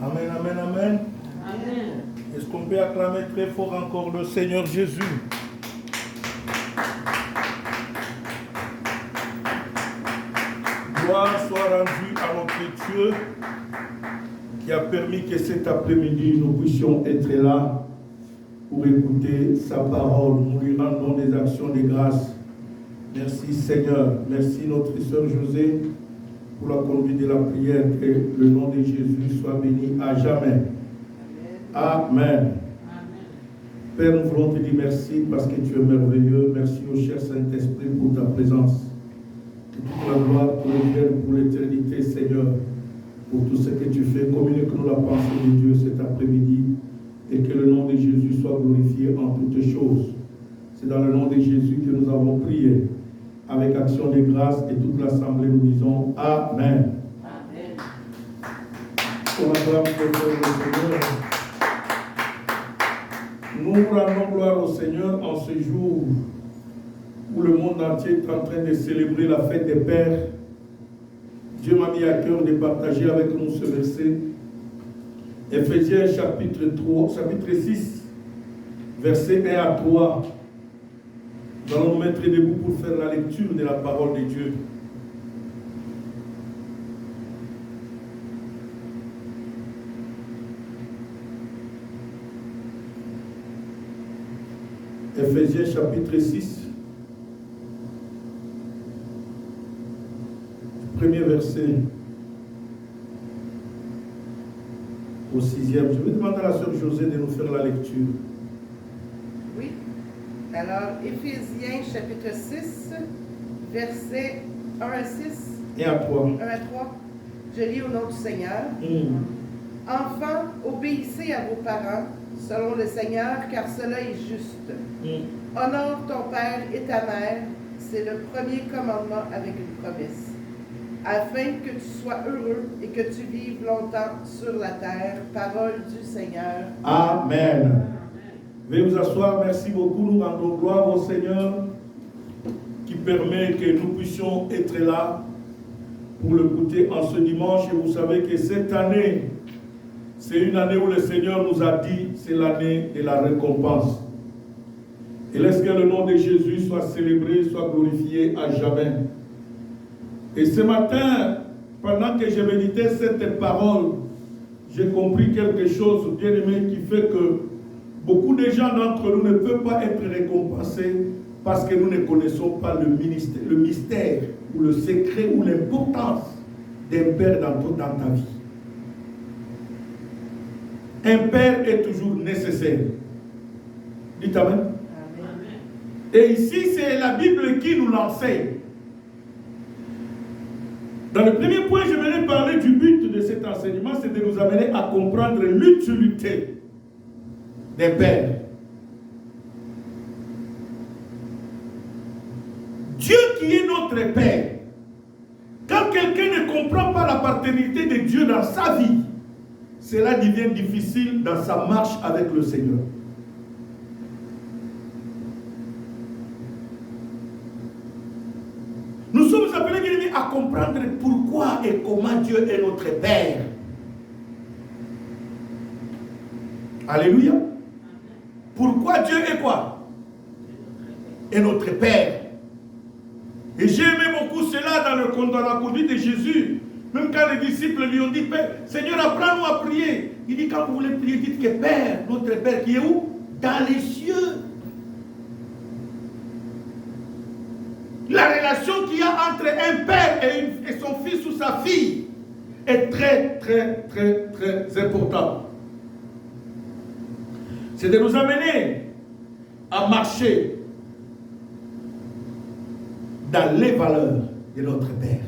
Amen, amen, amen. Amen. Est-ce qu'on peut acclamer très fort encore le Seigneur Jésus? Gloire soit rendue à notre Dieu qui a permis que cet après-midi nous puissions être là pour écouter sa parole. Nous lui rendons des actions de grâce. Merci Seigneur. Merci notre sœur José pour la conduite de la prière. Que le nom de Jésus soit béni à jamais. Amen. Amen. Père, nous voulons te dire merci parce que tu es merveilleux. Merci au cher Saint-Esprit pour ta présence. Que toute la gloire te revienne pour l'éternité, Seigneur, pour tout ce que tu fais. Communique-nous la pensée de Dieu cet après-midi et que le nom de Jésus soit glorifié en toutes choses. C'est dans le nom de Jésus que nous avons prié. Avec action de grâce et toute l'assemblée, nous disons Amen. Amen. On acclame le Seigneur. Nous rendons gloire au Seigneur en ce jour où le monde entier est en train de célébrer la fête des Pères. Dieu m'a mis à cœur de partager avec nous ce verset. Éphésiens chapitre 6, versets 1 à 3. Nous allons nous mettre debout pour faire la lecture de la parole de Dieu. Éphésiens chapitre 6, premier verset au 6e. Je vais demander à la sœur José de nous faire la lecture. Oui. Alors, Éphésiens chapitre 6, versets 1 à 6. Et à 3. 1 à 3. Je lis au nom du Seigneur. Enfants, obéissez à vos parents, selon le Seigneur, car cela est juste. Honore ton père et ta mère, c'est le premier commandement avec une promesse, afin que tu sois heureux et que tu vives longtemps sur la terre. Parole du Seigneur. Amen. Veuillez vous asseoir. Merci beaucoup. Nous rendons gloire au Seigneur qui permet que nous puissions être là pour l'écouter en ce dimanche. Et vous savez que cette année, c'est une année où le Seigneur nous a dit, c'est l'année de la récompense. Et laisse que le nom de Jésus soit célébré, soit glorifié à jamais. Et ce matin, pendant que je méditais cette parole, j'ai compris quelque chose, bien aimé, qui fait que beaucoup de gens d'entre nous ne peuvent pas être récompensés parce que nous ne connaissons pas le mystère ou le secret ou l'importance d'un père dans ta vie. Un père est toujours nécessaire. Dites Amen. Amen. Et ici, c'est la Bible qui nous l'enseigne. Dans le premier point, je voulais parler du but de cet enseignement, c'est de nous amener à comprendre l'utilité des pères. Dieu qui est notre Père, quand quelqu'un ne comprend pas la paternité de Dieu dans sa vie, cela devient difficile dans sa marche avec le Seigneur. Nous sommes appelés à comprendre pourquoi et comment Dieu est notre Père. Alléluia. Pourquoi Dieu est quoi? Est notre Père. Et j'ai aimé beaucoup cela dans la conduite de Jésus. Même quand les disciples lui ont dit, Père, Seigneur, apprends-nous à prier. Il dit, quand vous voulez prier, dites que Père, notre Père qui est où? Dans les cieux. La relation qu'il y a entre un père et son fils ou sa fille est très, très, très, très importante. C'est de nous amener à marcher dans les valeurs de notre Père.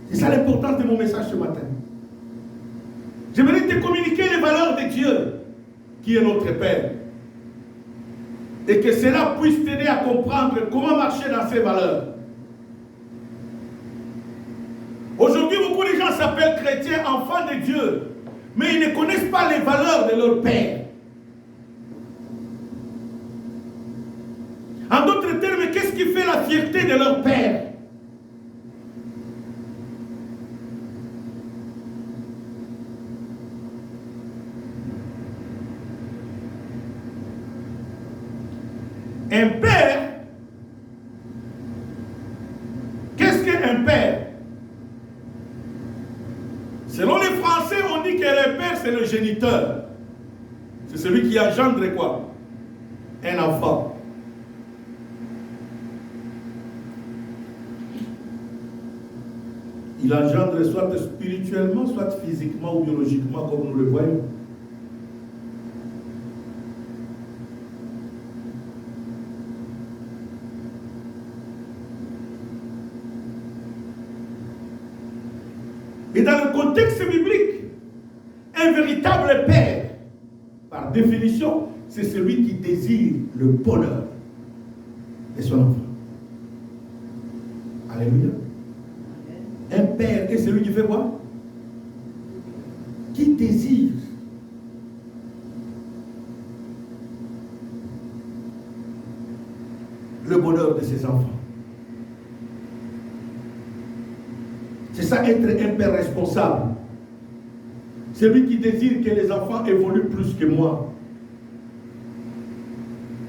C'est ça l'importance de mon message ce matin. J'aimerais te communiquer les valeurs de Dieu, qui est notre Père. Et que cela puisse t'aider à comprendre comment marcher dans ces valeurs. Aujourd'hui, beaucoup de gens s'appellent chrétiens, enfants de Dieu, mais ils ne connaissent pas les valeurs de leur Père. En d'autres termes, qu'est-ce qui fait la fierté de leur Père? Un père, qu'est-ce qu'un père? Selon les Français, on dit que le père, c'est le géniteur. C'est celui qui engendre quoi? Un enfant. Il engendre soit spirituellement, soit physiquement ou biologiquement, comme nous le voyons. Et dans le contexte biblique, un véritable père, par définition, c'est celui qui désire le bonheur de son enfant. Alléluia. Un père est celui qui fait quoi? Qui désire le bonheur de ses enfants. C'est ça être un père responsable. Celui qui désire que les enfants évoluent plus que moi.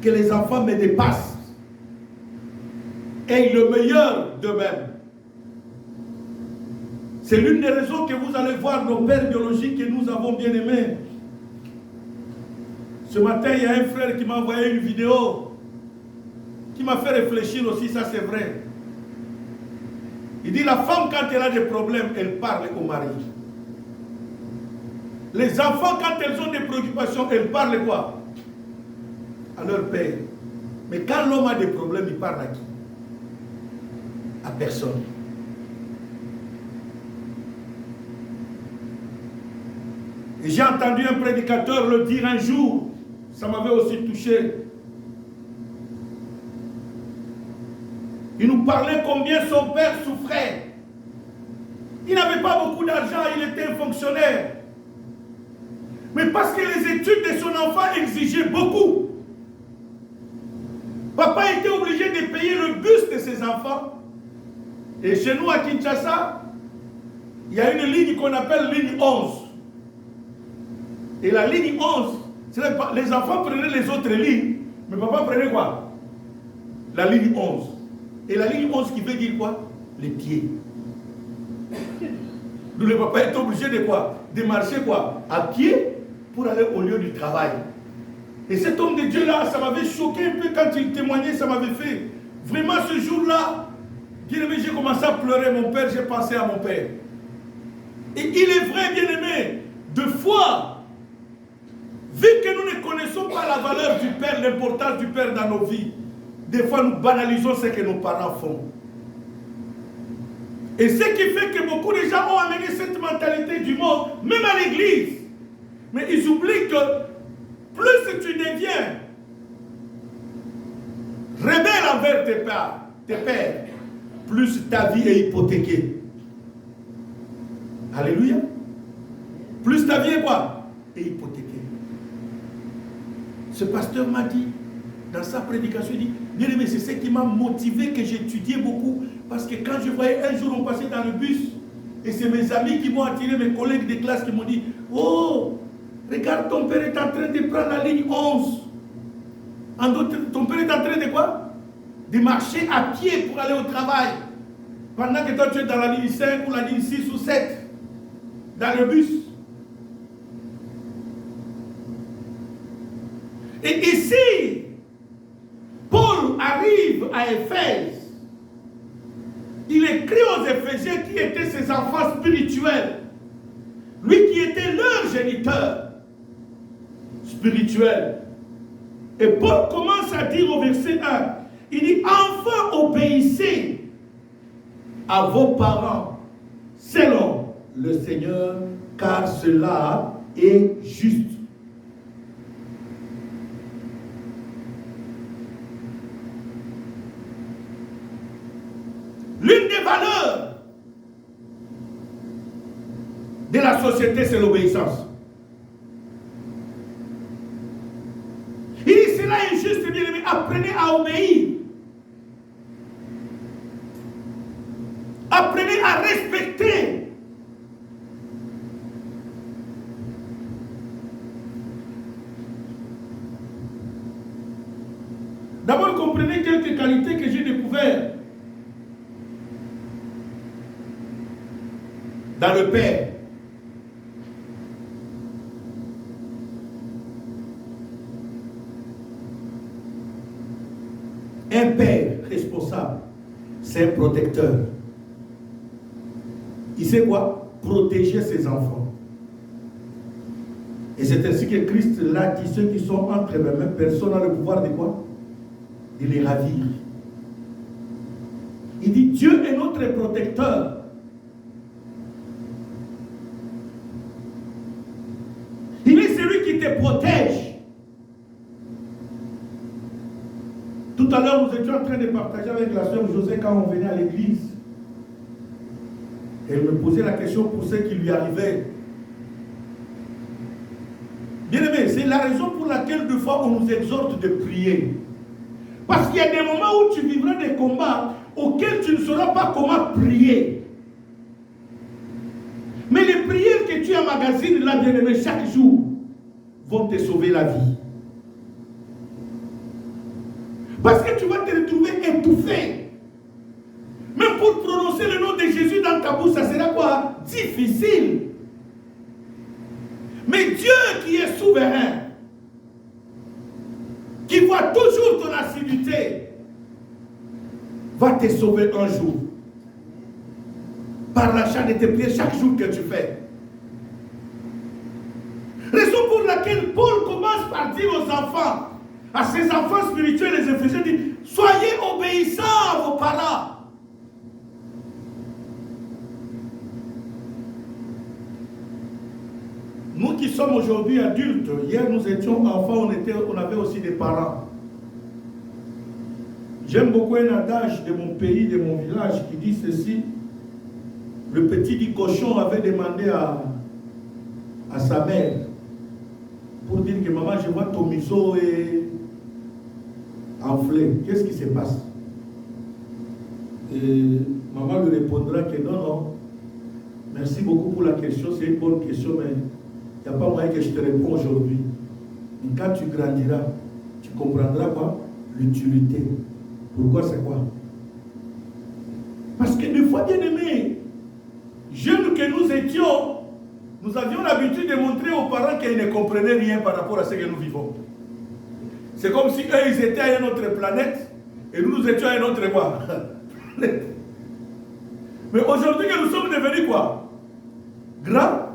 Que les enfants me dépassent. Aient le meilleur d'eux-mêmes. C'est l'une des raisons que vous allez voir nos pères biologiques que nous avons bien aimés. Ce matin, il y a un frère qui m'a envoyé une vidéo qui m'a fait réfléchir aussi, ça c'est vrai. Il dit la femme, quand elle a des problèmes, elle parle au mari. Les enfants, quand elles ont des préoccupations, elles parlent quoi? À leur père. Mais quand l'homme a des problèmes, il parle à qui? À personne. Et j'ai entendu un prédicateur le dire un jour, ça m'avait aussi touché. Il nous parlait combien son père souffrait. Il n'avait pas beaucoup d'argent, il était un fonctionnaire. Mais parce que les études de son enfant exigeaient beaucoup. Papa était obligé de payer le bus de ses enfants. Et chez nous à Kinshasa, il y a une ligne qu'on appelle ligne 11. Et la ligne 11, les enfants prenaient les autres lignes, mais papa prenait quoi? La ligne 11. Et la ligne 11 qui veut dire quoi? Les pieds. Donc le papa est obligé de quoi? De marcher quoi? À pied pour aller au lieu du travail. Et cet homme de Dieu là, ça m'avait choqué un peu quand il témoignait, ça m'avait fait. Vraiment ce jour-là, bien-aimé, j'ai commencé à pleurer mon père, j'ai pensé à mon père. Et il est vrai, bien-aimé, de foi. Vu que nous ne connaissons pas la valeur du Père, l'importance du Père dans nos vies, des fois nous banalisons ce que nos parents font. Et ce qui fait que beaucoup de gens ont amené cette mentalité du monde, même à l'église. Mais ils oublient que plus tu deviens rebelle envers tes pères, plus ta vie est hypothéquée. Alléluia. Plus ta vie est quoi? Est hypothéquée. Ce pasteur m'a dit, dans sa prédication, il dit, bien aimé, c'est ce qui m'a motivé, que j'étudiais beaucoup, parce que quand je voyais un jour, on passait dans le bus, et c'est mes amis qui m'ont attiré, mes collègues de classe qui m'ont dit, oh, regarde, ton père est en train de prendre la ligne 11. En d'autres, ton père est en train de quoi? De marcher à pied pour aller au travail. Pendant que toi, tu es dans la ligne 5 ou la ligne 6 ou 7, dans le bus. Et ici, Paul arrive à Éphèse. Il écrit aux Éphésiens qui étaient ses enfants spirituels. Lui qui était leur géniteur spirituel. Et Paul commence à dire au verset 1, il dit, enfants, obéissez à vos parents selon le Seigneur, car cela est juste. L'une des valeurs de la société, c'est l'obéissance. Il dit, cela est juste, bien aimé, apprenez à obéir. Apprenez à respecter. D'abord, comprenez quelques qualités que j'ai découvertes dans le Père. Un père responsable, c'est un protecteur. Il sait quoi? Protéger ses enfants. Et c'est ainsi que Christ l'a dit, ceux qui sont entre mes mains, personne n'a le pouvoir de quoi? De les ravir. Il dit, Dieu est notre protecteur. Il est celui qui te protège. Tout à l'heure, nous étions en train de partager avec la sœur José quand on venait à l'église. Elle me posait la question pour ce qui lui arrivait. Bien aimé, c'est la raison pour laquelle deux fois on nous exhorte de prier. Parce qu'il y a des moments où tu vivras des combats auxquels tu ne sauras pas comment prier. Mais les prières que tu emmagasines là, bien aimé, chaque jour, vont te sauver la vie. Parce que tu vas te retrouver étouffé. Même pour prononcer le nom de Jésus dans ta bouche, ça sera quoi? Difficile. Mais Dieu qui est souverain, qui voit toujours ton assiduité, va te sauver un jour. Par l'achat de tes prières chaque jour que tu fais. Raison pour laquelle Paul commence par dire aux enfants, à ses enfants spirituels, les Éphésiens, dit, soyez obéissants à vos parents. Nous qui sommes aujourd'hui adultes, hier nous étions enfants, on avait aussi des parents. J'aime beaucoup un adage de mon pays, de mon village, qui dit ceci. Le petit du cochon avait demandé à sa mère, pour dire que maman, je vois ton museau est enflé. Qu'est-ce qui se passe? Et maman lui répondra que non, non. Merci beaucoup pour la question, c'est une bonne question, mais il n'y a pas moyen que je te réponds aujourd'hui. Mais quand tu grandiras, tu comprendras quoi? L'utilité. Pourquoi c'est quoi? Parce que des fois, bien aimés, jeunes que nous étions, nous avions l'habitude de montrer aux parents qu'ils ne comprenaient rien par rapport à ce que nous vivons. C'est comme si eux, ils étaient à une autre planète et nous étions à une autre quoi? Planète. Mais aujourd'hui que nous sommes devenus quoi? Grands,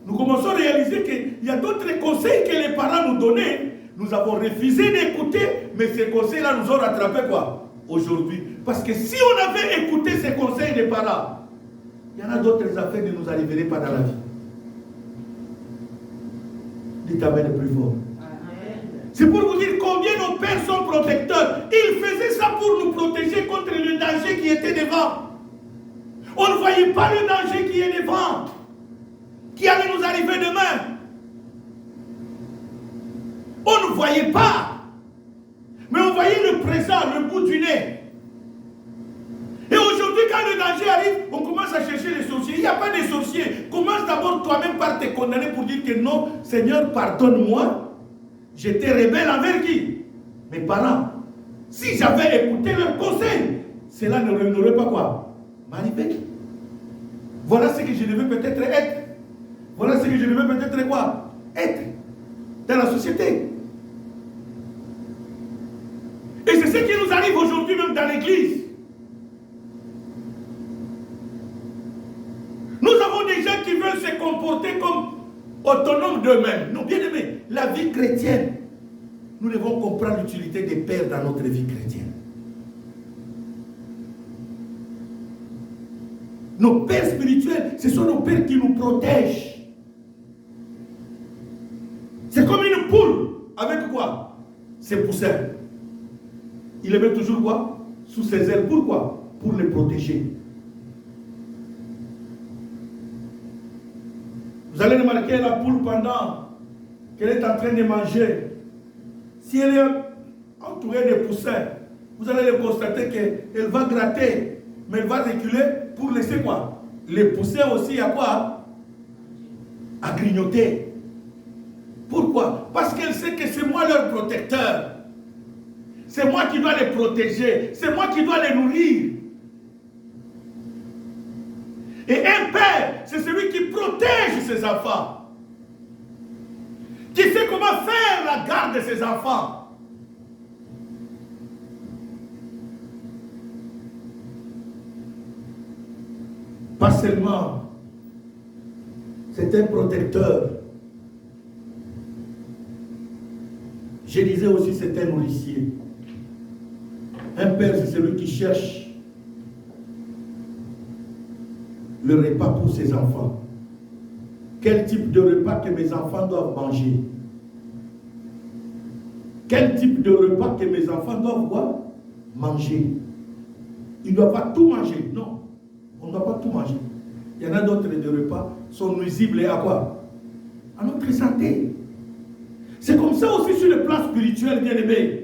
nous commençons à réaliser qu'il y a d'autres conseils que les parents nous donnaient. Nous avons refusé d'écouter, mais ces conseils-là nous ont rattrapés quoi? Aujourd'hui. Parce que si on avait écouté ces conseils des parents, il y en a d'autres affaires qui ne nous arriveraient pas dans la vie. Dites Amen le plus fort. C'est pour vous dire combien nos pères sont protecteurs. Ils faisaient ça pour nous protéger contre le danger qui était devant. On ne voyait pas le danger qui est devant, qui allait nous arriver demain. On ne voyait pas. Mais on voyait le présent, le bout du nez. Et aujourd'hui, quand le danger arrive, on commence à chercher les sorciers. Il n'y a pas de sorciers. Commence d'abord toi-même par te condamner pour dire que non, Seigneur, pardonne-moi. J'étais rebelle envers qui? Mes parents. Si j'avais écouté leurs conseils, cela n'aurait pas quoi? M'arrivé. Voilà ce que je devais peut-être être. Voilà ce que je devais peut-être quoi? Être dans la société. Et c'est ce qui nous arrive aujourd'hui même dans l'église. Nous avons des gens qui veulent se comporter comme autonomes d'eux-mêmes. Non, bien aimés, la vie chrétienne, nous devons comprendre l'utilité des pères dans notre vie chrétienne. Nos pères spirituels, ce sont nos pères qui nous protègent. C'est comme une poule avec quoi? Ses poussins. Il les met toujours quoi? Sous ses ailes. Pourquoi? Pour les protéger. Vous allez remarquer la poule pendant qu'elle est en train de manger. Si elle est entourée de poussins, vous allez le constater qu'elle va gratter, mais elle va reculer pour laisser quoi? Les poussins aussi à quoi? À grignoter. Pourquoi? Parce qu'elle sait que c'est moi leur protecteur. C'est moi qui dois les protéger. C'est moi qui dois les nourrir. Et un père, c'est celui qui protège ses enfants. Qui sait comment faire la garde de ses enfants. Pas seulement, c'est un protecteur. Je disais aussi, c'est un nourricier. Un père, c'est celui qui cherche le repas pour ses enfants. Quel type de repas que mes enfants doivent manger? Quel type de repas que mes enfants doivent quoi? Manger. Ils ne doivent pas tout manger. Non, on ne doit pas tout manger. Il y en a d'autres de repas qui sont nuisibles à quoi? À notre santé. C'est comme ça aussi sur le plan spirituel, bien aimé.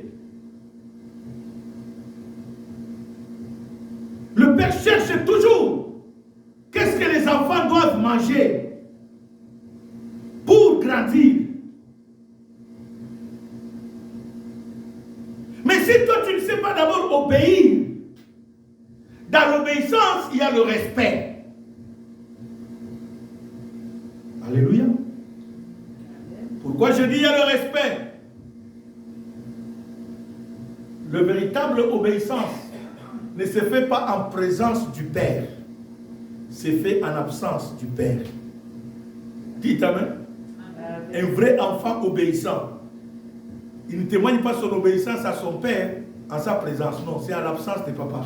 Le Père cherche toujours qu'est-ce que les enfants doivent manger pour grandir. Mais si toi tu ne sais pas d'abord obéir, dans l'obéissance il y a le respect. Alléluia. Pourquoi je dis il y a le respect? Le véritable obéissance ne se fait pas en présence du Père. C'est fait en absence du Père. Dites amen. Un vrai enfant obéissant, il ne témoigne pas son obéissance à son Père en sa présence. Non, c'est à l'absence de papa.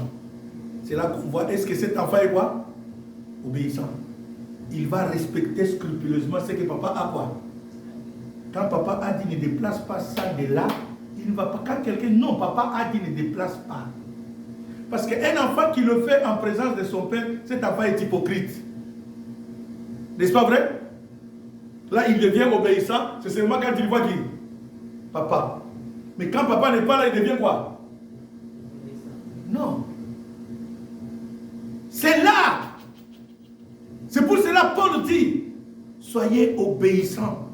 C'est là qu'on voit, est-ce que cet enfant est quoi? Obéissant. Il va respecter scrupuleusement ce que papa a quoi? Quand papa a dit ne déplace pas ça de là, il ne va pas. Quand quelqu'un, non, papa a dit ne déplace pas. Parce qu'un enfant qui le fait en présence de son père, cet enfant est hypocrite. N'est-ce pas vrai? Là, il devient obéissant. C'est seulement quand il voit qui? Papa. Mais quand papa n'est pas là, il devient quoi? Non. C'est là. C'est pour cela Paul dit, soyez obéissants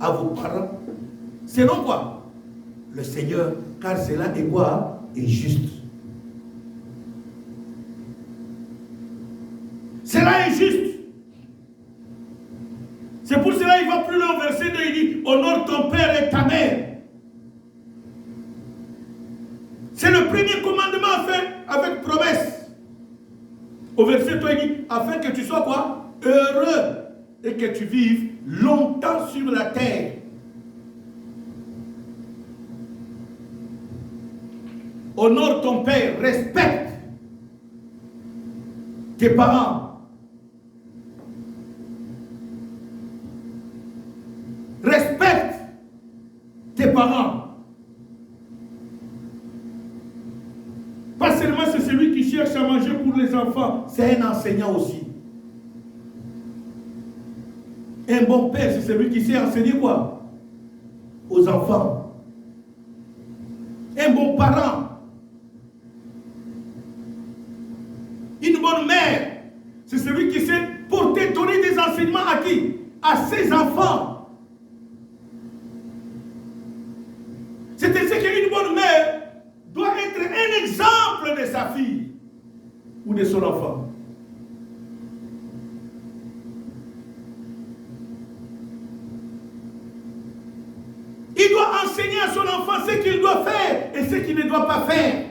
à vos parents. Selon quoi? Le Seigneur, car cela est quoi? Est juste. Cela est juste. C'est pour cela qu'il va plus loin au verset 2, il dit, honore ton père et ta mère. C'est le premier commandement fait avec promesse. Au verset 3, il dit, afin que tu sois quoi? Heureux et que tu vives longtemps sur la terre. Honore ton père, respecte tes parents. Respecte tes parents. Pas seulement c'est celui qui cherche à manger pour les enfants, c'est un enseignant aussi. Un bon père, c'est celui qui sait enseigner quoi? Aux enfants. Un bon parent. Une bonne mère, c'est celui qui sait porter, donner des enseignements à qui? À ses enfants. C'est ainsi qu'une bonne mère doit être un exemple de sa fille ou de son enfant. Il doit enseigner à son enfant ce qu'il doit faire et ce qu'il ne doit pas faire.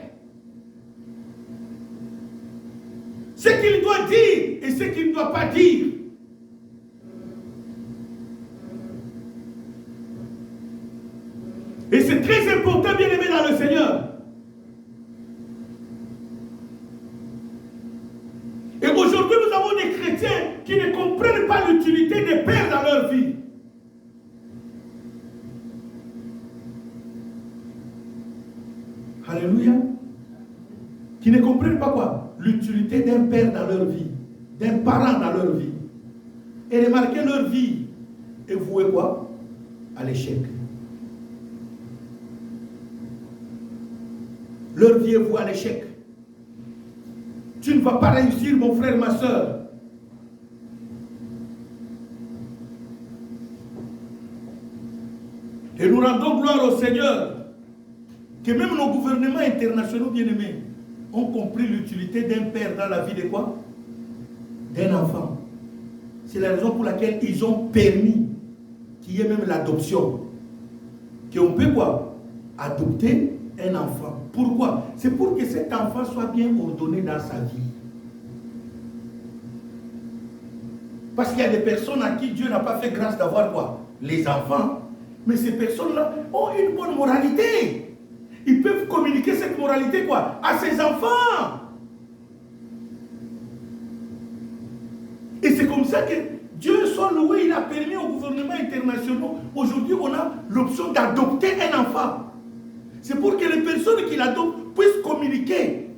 Ce qu'il doit dire et ce qu'il ne doit pas dire. Et c'est très important, bien aimé dans le Seigneur. Et aujourd'hui, nous avons des chrétiens qui ne comprennent pas l'utilité des pères dans leur vie. Alléluia. Qui ne comprennent pas quoi? L'utilité d'un père dans leur vie, d'un parent dans leur vie. Et remarquez, leur vie est vouée quoi? À l'échec. Leur vie est vouée à l'échec. Tu ne vas pas réussir, mon frère, ma soeur. Et nous rendons gloire au Seigneur que même nos gouvernements internationaux bien-aimés ont compris l'utilité d'un père dans la vie de quoi? D'un enfant. C'est la raison pour laquelle ils ont permis qu'il y ait même l'adoption. Qu'on peut quoi? Adopter un enfant. Pourquoi? C'est pour que cet enfant soit bien ordonné dans sa vie. Parce qu'il y a des personnes à qui Dieu n'a pas fait grâce d'avoir quoi? Les enfants. Mais ces personnes-là ont une bonne moralité. Ils peuvent communiquer cette moralité quoi? À ses enfants. Et c'est comme ça que Dieu soit loué, il a permis aux gouvernements internationaux. Aujourd'hui, on a l'option d'adopter un enfant. C'est pour que les personnes qui l'adoptent puissent communiquer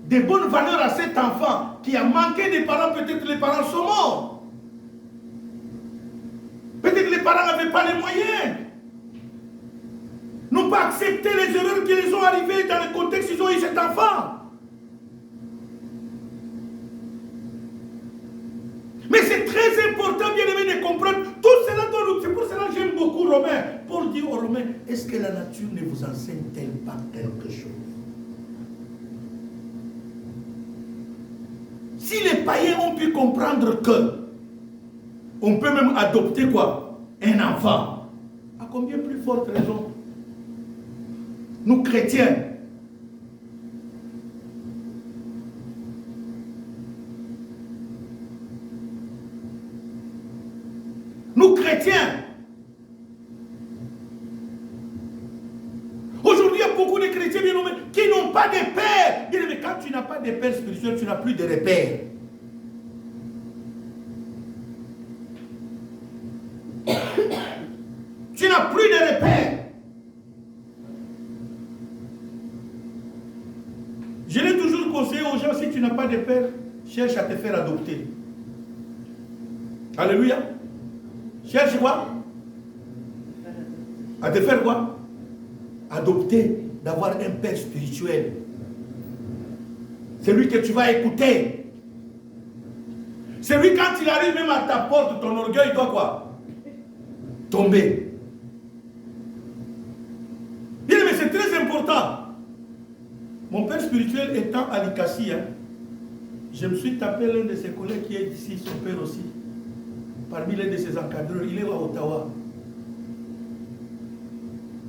des bonnes valeurs à cet enfant qui a manqué des parents. Peut-être les parents sont morts. Peut-être les parents n'avaient pas les moyens. N'ont pas accepté les erreurs qui les ont arrivées dans le contexte où ils ont eu cet enfant. Mais c'est très important, bien aimé, de comprendre tout cela. C'est pour cela que j'aime beaucoup Romains. Paul dit aux Romains, est-ce que la nature ne vous enseigne-t-elle pas quelque chose? Si les païens ont pu comprendre que on peut même adopter quoi? Un enfant. À combien plus forte raison nous chrétiens? Nous chrétiens. Aujourd'hui, il y a beaucoup de chrétiens bien nommés qui n'ont pas de père. Bien aimé, quand tu n'as pas de père spirituel, tu n'as plus de repère. Tu n'as plus de repère. Je l'ai toujours conseillé aux gens, si tu n'as pas de père, cherche à te faire adopter. Alléluia. Cherche quoi? À te faire quoi? Adopter, d'avoir un père spirituel. C'est lui que tu vas écouter. C'est lui, quand il arrive même à ta porte, ton orgueil doit quoi? Tomber. Bien, mais c'est très important. Mon père spirituel étant à Likasi, je me suis tapé l'un de ses collègues qui est ici, son père aussi. Parmi l'un de ses encadreurs, il est à Ottawa.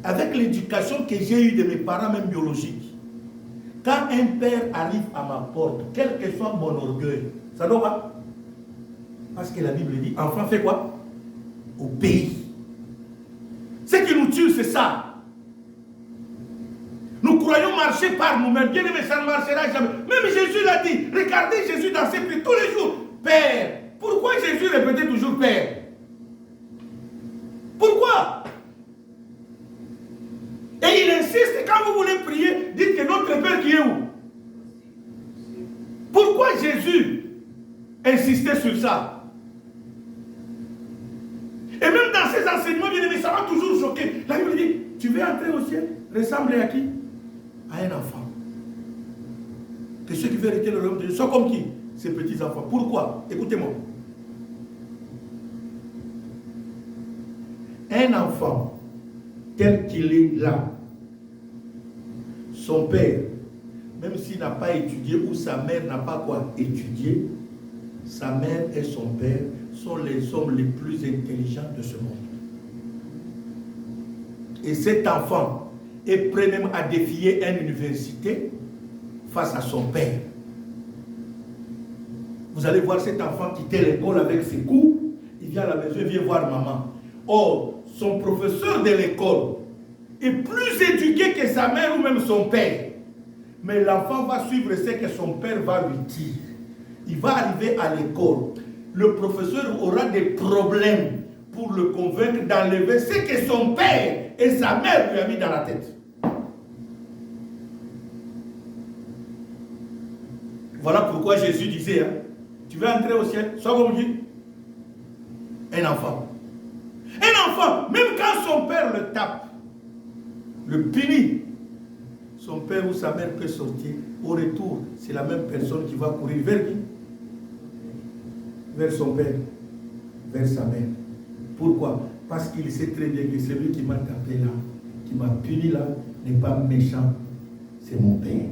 Avec l'éducation que j'ai eue de mes parents, même biologiques, quand un père arrive à ma porte, quel que soit mon orgueil, ça doit pas. Parce que la Bible dit, enfant fait quoi? Obéit. Ce qui nous tue, c'est ça. Nous croyons marcher par nous-mêmes. Bien aimé, ça ne marchera jamais. Même Jésus l'a dit. Regardez Jésus dans ses prières tous les jours. Père. Pourquoi Jésus répétait toujours Père? Pourquoi? Et il insiste, quand vous voulez prier, dites que notre Père qui est où? Pourquoi Jésus insistait sur ça? Et même dans ses enseignements, bien aimés, ça m'a toujours choqué. La Bible dit, tu veux entrer au ciel, ressembler à qui? À un enfant. Que ceux qui veulent hériter le royaume de Dieu sont comme qui? Ces petits enfants. Pourquoi? Écoutez-moi. Un enfant tel qu'il est là, son père, même s'il n'a pas étudié ou sa mère n'a pas quoi étudié, sa mère et son père sont les hommes les plus intelligents de ce monde. Et cet enfant est prêt même à défier une université face à son père. Vous allez voir cet enfant quitter l'école avec ses cours, il vient à la maison, il vient voir maman. Or, son professeur de l'école est plus éduqué que sa mère ou même son père. Mais l'enfant va suivre ce que son père va lui dire. Il va arriver à l'école. Le professeur aura des problèmes pour le convaincre d'enlever ce que son père et sa mère lui a mis dans la tête. Voilà pourquoi Jésus disait, tu veux entrer au ciel, sois comme Dieu. Un enfant. Un enfant, même quand son père le tape, le punit, son père ou sa mère peut sortir. Au retour, c'est la même personne qui va courir vers qui? Vers son père, vers sa mère. Pourquoi? Parce qu'il sait très bien que c'est lui qui m'a tapé là, qui m'a puni là, n'est pas méchant. C'est mon père.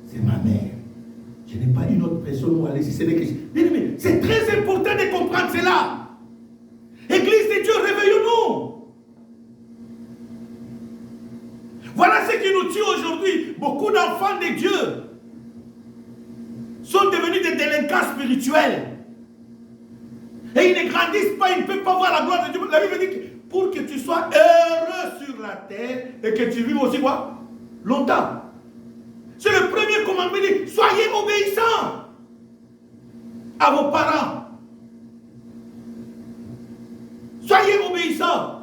C'est ma mère. Je n'ai pas une autre personne où aller si ce n'est que... Bien aimé, c'est très important de comprendre cela. Église de Dieu, réveillons-nous. Voilà ce qui nous tue aujourd'hui. Beaucoup d'enfants de Dieu sont devenus des délinquants spirituels. Et ils ne grandissent pas, ils ne peuvent pas voir la gloire de Dieu. La Bible dit que pour que tu sois heureux sur la terre et que tu vives aussi quoi? Longtemps. C'est le premier commandement, dit, soyez obéissants à vos parents. Soyez obéissants.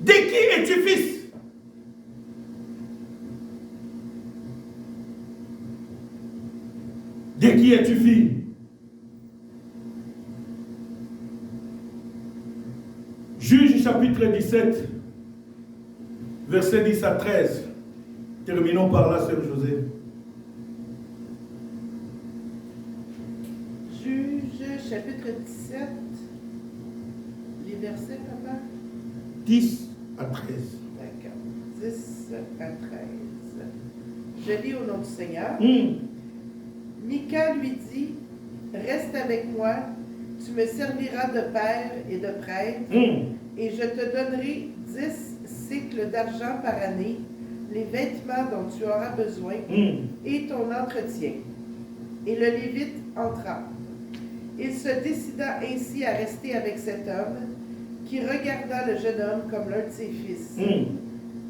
De qui es-tu fils? De qui es-tu fille? Juge chapitre 17, versets 10 à 13. Terminons par là, Sœur José. Juge chapitre 17, les versets, papa? 10 à 13. D'accord. 10 à 13. Je lis au nom du Seigneur. Mika lui dit, reste avec moi, tu me serviras de père et de prêtre, et je te donnerai 10 cycles d'argent par année, les vêtements dont tu auras besoin, et ton entretien. Et le Lévite entra. Il se décida ainsi à rester avec cet homme, qui regarda le jeune homme comme l'un de ses fils.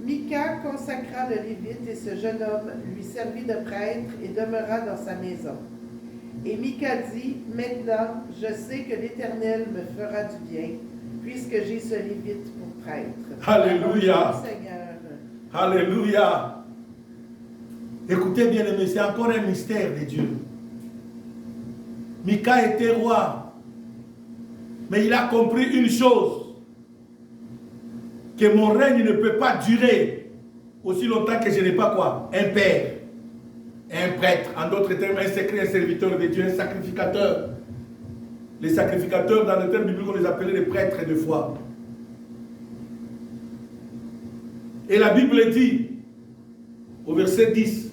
Mika consacra le Lévite et ce jeune homme lui servit de prêtre et demeura dans sa maison. Et Mika dit, maintenant, je sais que l'Éternel me fera du bien, puisque j'ai ce Lévite pour prêtre. Alléluia. Seigneur. Alléluia. Écoutez bien aimés, c'est encore un mystère de Dieu. Mika était roi, mais il a compris une chose, que mon règne ne peut pas durer aussi longtemps que je n'ai pas quoi? Un père, un prêtre, en d'autres termes, un secret, un serviteur de Dieu, un sacrificateur. Les sacrificateurs, dans le terme biblique, on les appelait les prêtres de foi. Et la Bible dit, au verset 10,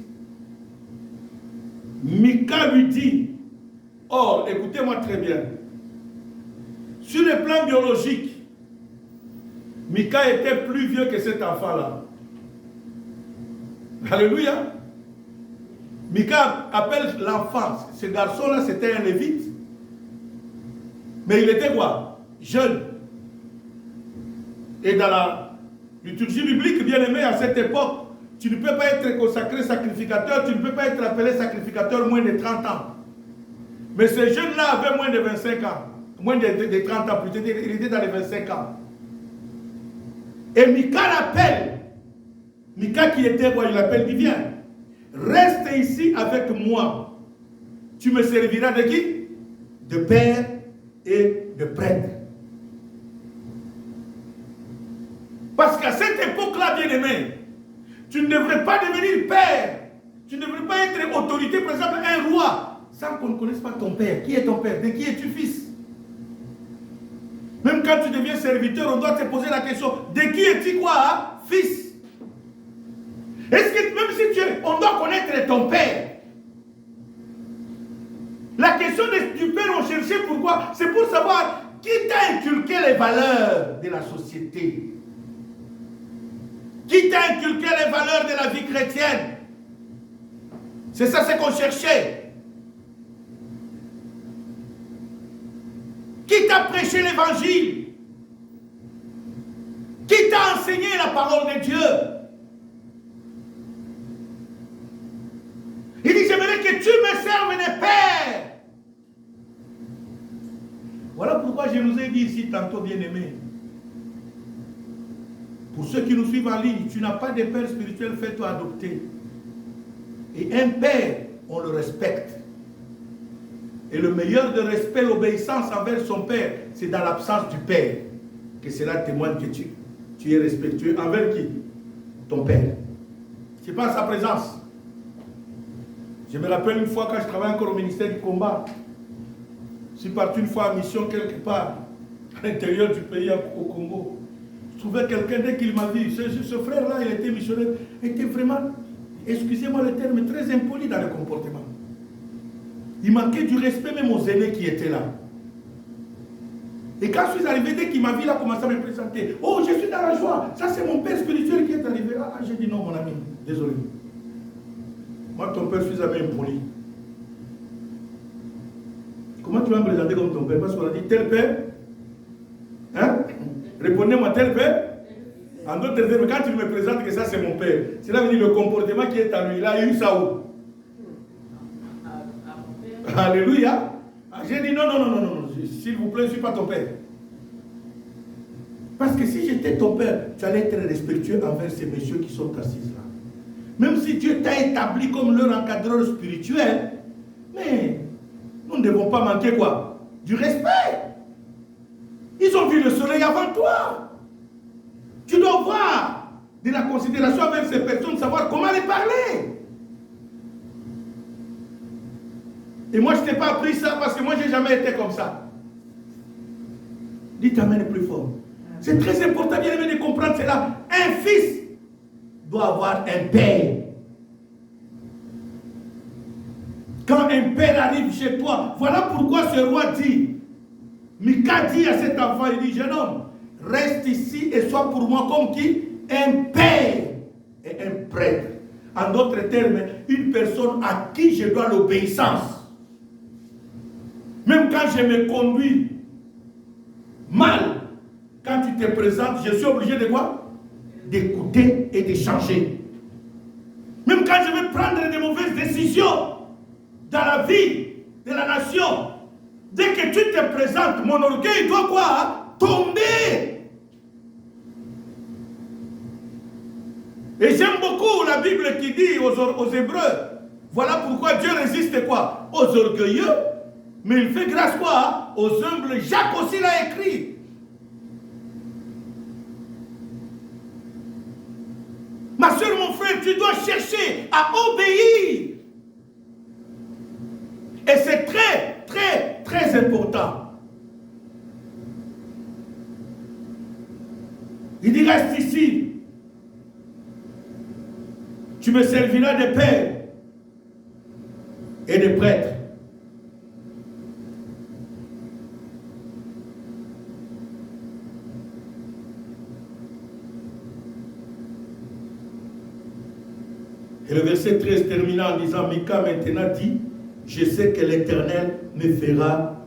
Mika lui dit, or, écoutez-moi très bien, sur le plan biologique, Mika était plus vieux que cet enfant-là. Alléluia. Mika appelle l'enfant. Ce garçon-là, c'était un lévite. Mais il était quoi? Jeune. Et dans la liturgie biblique, bien aimé, à cette époque, tu ne peux pas être consacré sacrificateur, tu ne peux pas être appelé sacrificateur moins de 30 ans. Mais ce jeune-là avait moins de 25 ans. Moins de 30 ans, plutôt, il était dans les 25 ans. Et Mika l'appelle. Mika qui était roi, il l'appelle, il vient. Reste ici avec moi. Tu me serviras de qui? De père et de prêtre. Parce qu'à cette époque-là, bien aimé, tu ne devrais pas devenir père. Tu ne devrais pas être autorité, par exemple, un roi, sans qu'on ne connaisse pas ton père. Qui est ton père? De qui es-tu fils? Même quand tu deviens serviteur, on doit te poser la question, de qui es-tu quoi, hein? Fils? Est-ce que même si on doit connaître ton père? La question du père, on cherchait pourquoi? C'est pour savoir qui t'a inculqué les valeurs de la société. Qui t'a inculqué les valeurs de la vie chrétienne? C'est ça ce qu'on cherchait. Qui t'a prêché l'évangile? Qui t'a enseigné la parole de Dieu? Il dit, j'aimerais que tu me serves de père. Voilà pourquoi je nous ai dit ici tantôt, bien-aimés. Pour ceux qui nous suivent en ligne, tu n'as pas de père spirituel, fais-toi adopter. Et un père, on le respecte. Et le meilleur de respect, l'obéissance envers son père, c'est dans l'absence du père que cela témoigne que tu es respectueux. Envers qui? Ton père. C'est pas sa présence. Je me rappelle une fois quand je travaillais encore au ministère du combat. Je suis parti une fois en mission quelque part. à l'intérieur du pays, au Congo. Je trouvais quelqu'un, dès qu'il m'a vu, ce frère-là, il était missionnaire, était vraiment, excusez-moi le terme, très impoli dans le comportement. Il manquait du respect même aux aînés qui étaient là. Et quand je suis arrivé, dès qu'il m'a vu, il a commencé à me présenter. Oh, je suis dans la joie. Ça, c'est mon père spirituel qui est arrivé. Ah, j'ai dit non, mon ami. Désolé. Moi, ton père, je suis jamais impoli. Comment tu vas me présenter comme ton père? Parce qu'on a dit tel père. Hein? Répondez-moi, tel père. En d'autres termes, quand tu me présentes que ça, c'est mon père, cela veut dire le comportement qui est à lui. Il a eu ça où? Alléluia. J'ai dit non, s'il vous plaît, je ne suis pas ton père. Parce que si j'étais ton père, tu allais être respectueux envers ces messieurs qui sont assis là. Même si Dieu t'a établi comme leur encadreur spirituel, mais nous ne devons pas manquer quoi? Du respect. Ils ont vu le soleil avant toi. Tu dois voir de la considération avec ces personnes, savoir comment les parler. Et moi, je ne t'ai pas appris ça parce que moi, je n'ai jamais été comme ça. Dites amen plus fort. C'est très important, bien aimé, de comprendre cela. Un fils doit avoir un père. Quand un père arrive chez toi, voilà pourquoi ce roi dit, Mika dit à cet enfant, il dit, jeune homme, reste ici et sois pour moi comme qui? Un père et un prêtre. En d'autres termes, une personne à qui je dois l'obéissance. Même quand je me conduis mal, quand tu te présentes, je suis obligé de quoi? D'écouter et de changer. Même quand je vais prendre de mauvaises décisions dans la vie de la nation, dès que tu te présentes, mon orgueil doit quoi? Tomber. Et j'aime beaucoup la Bible qui dit aux Hébreux, voilà pourquoi Dieu résiste quoi? Aux orgueilleux. Mais il fait grâce quoi? Aux humbles. Jacques aussi l'a écrit. Ma soeur, mon frère, tu dois chercher à obéir. Et c'est très, très, très important. Il dit, reste ici. Tu me serviras de père et de prêtre. Et le verset 13 termina en disant, Mika maintenant dit, je sais que l'Éternel me fera